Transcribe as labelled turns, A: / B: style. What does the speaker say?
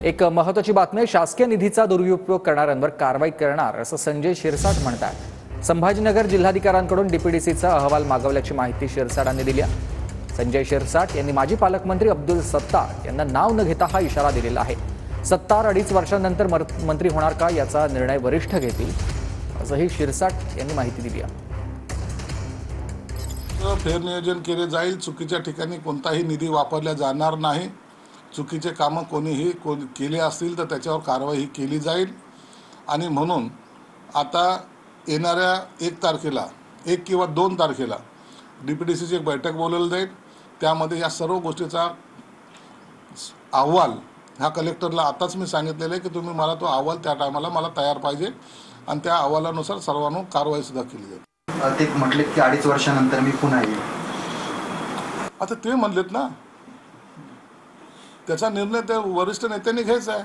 A: एक महत्त्वाची बातमी, शासकीय निधीचा दुरुपयोग करणाऱ्यांवर कारवाई करणार असं संजय शिरसाट म्हणतात। संभाजीनगर जिल्हाधिकाऱ्यांकडून डीपीडीसीचा अहवाल मागवल्याची माहिती शिरसाटांनी दिली आहे। संजय शिरसाट यांनी माजी पालकमंत्री अब्दुल सत्तार यांना नाव न घेता हा इशारा दिलेला आहे। सत्तार 2.5 वर्षांनंतर मंत्री होणार का याचा निर्णय वरिष्ठ घेतील असंही शिरसाट यांनी माहिती दिली आहे।
B: फेरनियोजन केले जाईल, चुकीच्या ठिकाणी कोणताही निधी वापरला जाणार नाही। चुकीचे कामं कोणीही केले असतील तर त्याच्यावर कारवाई केली जाईल। आणि म्हणून आता येणाऱ्या 1 तारखेला 1 किंवा 2 तारखेला डीपीडीसीची एक बैठक बोलवली जाईल। त्यामध्ये या सर्व गोष्टीचा अहवाल ह्या कलेक्टरला आताच मी सांगितलेलं आहे की तुम्ही मला तो अहवाल त्या टायमाला मला तयार पाहिजे आणि त्या अहवालानुसार सर्वांना कारवाई सुद्धा केली जाईल।
C: ते म्हटले की 2.5 वर्षानंतर मी पुन्हा येईल।
B: आता ते म्हणलेत ना, त्याचा निर्णय त्या वरिष्ठ नेत्यांनी घ्यायचा आहे।